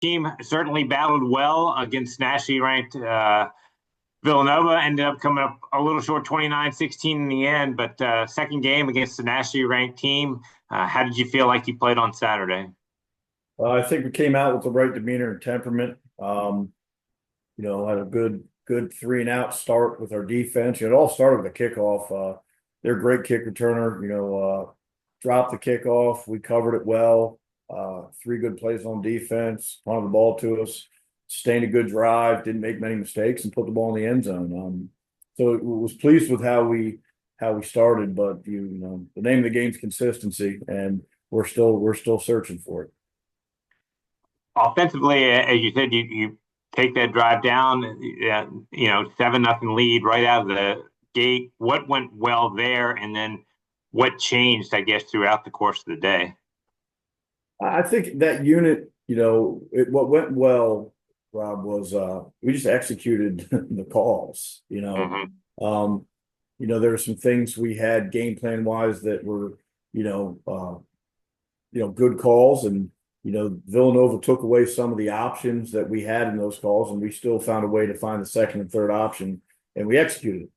Team certainly battled well against nationally ranked Villanova. Ended up coming up a little short, 29-16 in the end. But second game against the nationally ranked team. How did you feel like you played on Saturday? I think we came out with the right demeanor and temperament. Had a good three and out start with our defense. It all started with a kickoff. They're a great kick returner. Dropped the kickoff. We covered it well. Three good plays on defense. Punted the ball to us. Sustained a good drive. Didn't make many mistakes and put the ball in the end zone. So it was pleased with how we started, but the name of the game is consistency, and we're still searching for it. Offensively, as you said, you take that drive down, 7-0 lead right out of the gate. What went well there, and then what changed, I guess, throughout the course of the day? I think that unit, what went well, Rob, was we just executed the calls. Hmm. There were some things we had game plan wise that were, you know, uh, good calls, and Villanova took away some of the options that we had in those calls, and we still found a way to find the second and third option, and we executed it.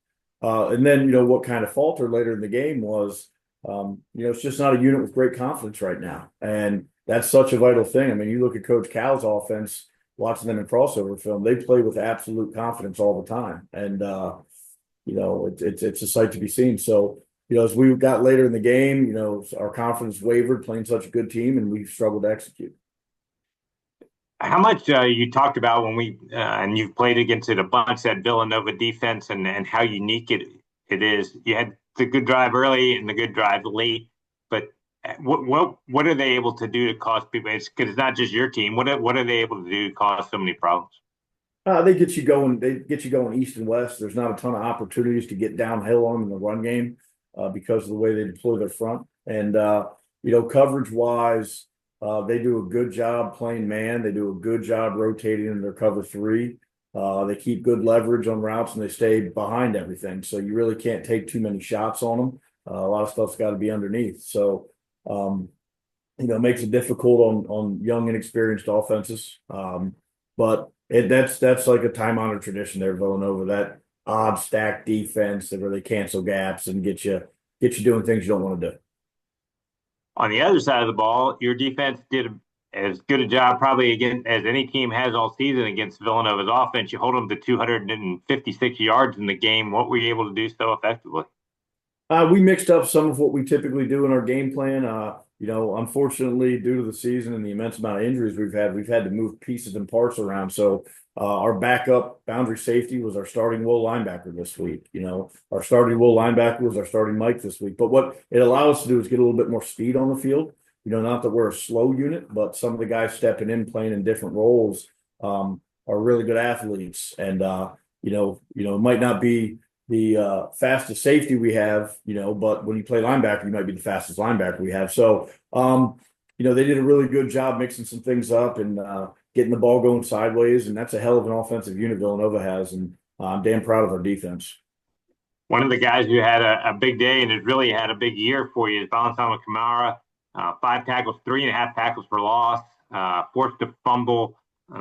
And then, what kind of faltered later in the game was, it's just not a unit with great confidence right now. And that's such a vital thing. I mean, you look at Coach Cal's offense, watching them in crossover film, they play with absolute confidence all the time. And, it's a sight to be seen. So, as we got later in the game, our confidence wavered playing such a good team, and we struggled to execute. How much you talked about when and you've played against it a bunch, that Villanova defense, and how unique it is. You had the good drive early and the good drive late, but what are they able to do to cause people? Because it's not just your team. What are they able to do to cause so many problems? They get you going. They get you going east and west. There's not a ton of opportunities to get downhill on them in the run game because of the way they deploy their front. And coverage wise, they do a good job playing man. They do a good job rotating in their cover three. They keep good leverage on routes, and they stay behind everything. So you really can't take too many shots on them. A lot of stuff's got to be underneath. So um, it makes it difficult on young, inexperienced offenses. But that's like a time honored tradition there, Villanova. That odd stack defense that really cancel gaps and get you doing things you don't want to do. On the other side of the ball, your defense did as good a job probably again as any team has all season against Villanova's offense. You hold them to 256 yards in the game. What were you able to do so effectively? We mixed up some of what we typically do in our game plan. Unfortunately, due to the season and the immense amount of injuries we've had to move pieces and parts around. So our backup boundary safety was our starting will linebacker this week. Our starting will linebacker was our starting Mike this week. But what it allows us to do is get a little bit more speed on the field. Not that we're a slow unit, but some of the guys stepping in, playing in different roles, are really good athletes. And it might not be the fastest safety we have, but when you play linebacker, you might be the fastest linebacker we have. So, they did a really good job mixing some things up and getting the ball going sideways. And that's a hell of an offensive unit Villanova has. And I'm damn proud of our defense. One of the guys who had a big day and has really had a big year for you is Valentino Kamara. 5 tackles, 3.5 tackles for loss, forced a fumble.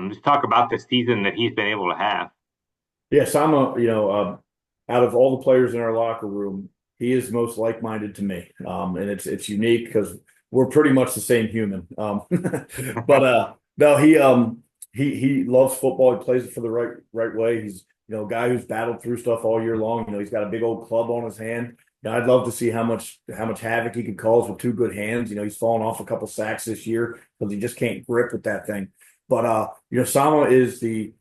Just talk about the season that he's been able to have. Yes, out of all the players in our locker room, he is most like-minded to me. And it's unique because we're pretty much the same human. But no, he loves football. He plays it for the right way. He's a guy who's battled through stuff all year long. He's got a big old club on his hand. I'd love to see how much havoc he could cause with two good hands. He's fallen off a couple sacks this year because he just can't grip with that thing. But Sama is the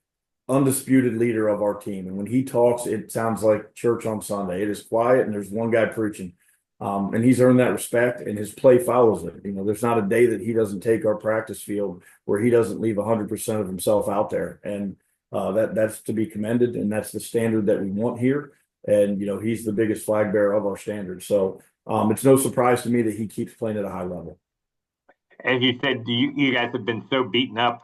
undisputed leader of our team. And when he talks, it sounds like church on Sunday. It is quiet, and there's one guy preaching. And he's earned that respect, and his play follows it. There's not a day that he doesn't take our practice field where he doesn't leave 100% of himself out there. And that's to be commended, and that's the standard that we want here. And, he's the biggest flag bearer of our standards. So it's no surprise to me that he keeps playing at a high level. As you said, you guys have been so beaten up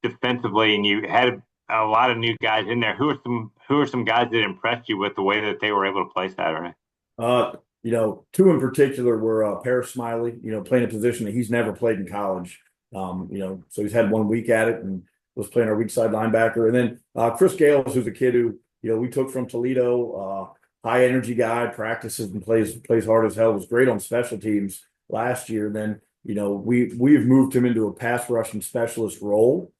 defensively, and you had a lot of new guys in there. Who are some guys that impressed you with the way that they were able to play Saturday? Uh, Two in particular were Paris Smiley, playing a position that he's never played in college. So he's had 1 week at it and was playing our weak side linebacker. And then Chris Gales, who's a kid who, we took from Toledo, high energy guy, practices and plays hard as hell, was great on special teams last year. And then, we've moved him into a pass rushing specialist role.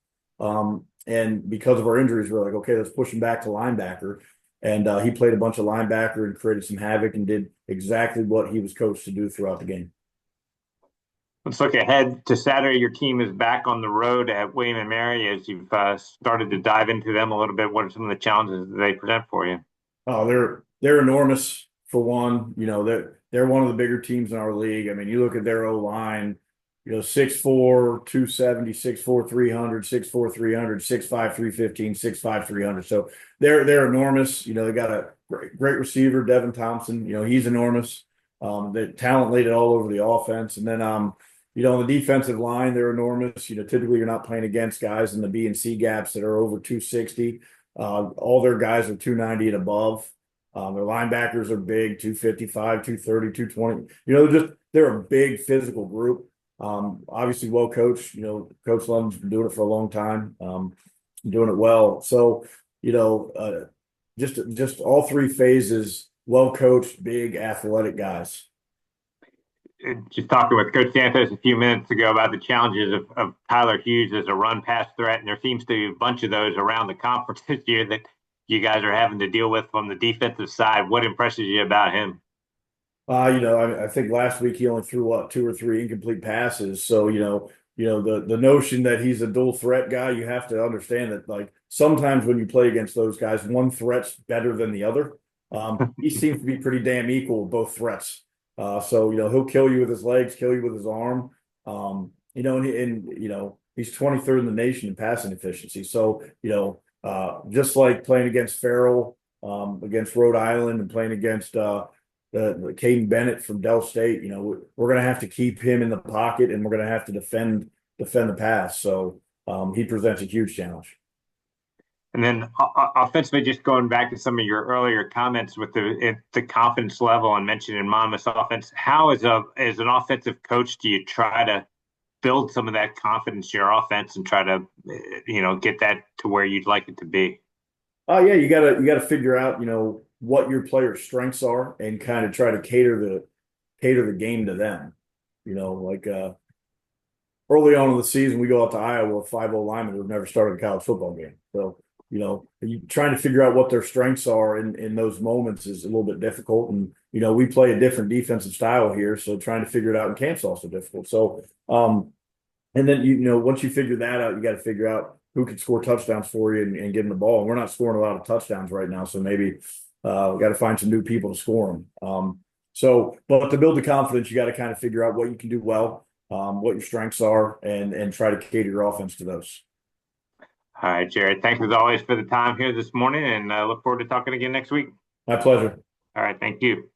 And because of our injuries, we're like, okay, let's push him back to linebacker. And he played a bunch of linebacker and created some havoc and did exactly what he was coached to do throughout the game. Let's look ahead to Saturday. Your team is back on the road at William and Mary. As you've started to dive into them a little bit, what are some of the challenges that they present for you? Oh, they're enormous for one. They're one of the bigger teams in our league. I mean, you look at their O line, 6'4", 270, 6'4", 300, 6'4", 300, 6'5", 315, 6'5", 300. So they're enormous. They got a great receiver, Devin Thompson. He's enormous. The talent laid it all over the offense. And then on the defensive line, they're enormous. Typically you're not playing against guys in the B and C gaps that are over 260. All their guys are 290 and above. Their linebackers are big, 255, 230, 220. They're a big physical group. Obviously well coached. Coach Lund's been doing it for a long time, doing it well. So, just all three phases, well coached, big athletic guys. Just talking with Coach Santos a few minutes ago about the challenges of Tyler Hughes as a run pass threat, and there seems to be a bunch of those around the conference this year that you guys are having to deal with from the defensive side. What impresses you about him? I think last week he only threw what, two or three incomplete passes. So, the notion that he's a dual threat guy, you have to understand that like sometimes when you play against those guys, one threat's better than the other. He seems to be pretty damn equal with both threats. So he'll kill you with his legs, kill you with his arm. He's 23rd in the nation in passing efficiency. So just like playing against Farrell, against Rhode Island, and playing against the Caden Bennett from Dell State, we're going to have to keep him in the pocket, and we're going to have to defend the pass. So he presents a huge challenge. And then offensively, just going back to some of your earlier comments with the confidence level and mentioning Monmouth's offense, how as an offensive coach do you try to build some of that confidence in your offense and try to get that to where you'd like it to be? Oh yeah, you gotta figure out what your players' strengths are and kind of try to cater the game to them. Like early on in the season, we go out to Iowa with 5 linemen who've never started a college football game. So you trying to figure out what their strengths are in those moments is a little bit difficult. And we play a different defensive style here, so trying to figure it out in camp's also difficult. So and then once you figure that out, you got to figure out who can score touchdowns for you and give them the ball. And we're not scoring a lot of touchdowns right now, so maybe we got to find some new people to score them. But to build the confidence, you got to kind of figure out what you can do well, what your strengths are, and try to cater your offense to those. All right, Jared. Thanks as always for the time here this morning, and I look forward to talking again next week. My pleasure. All right, thank you.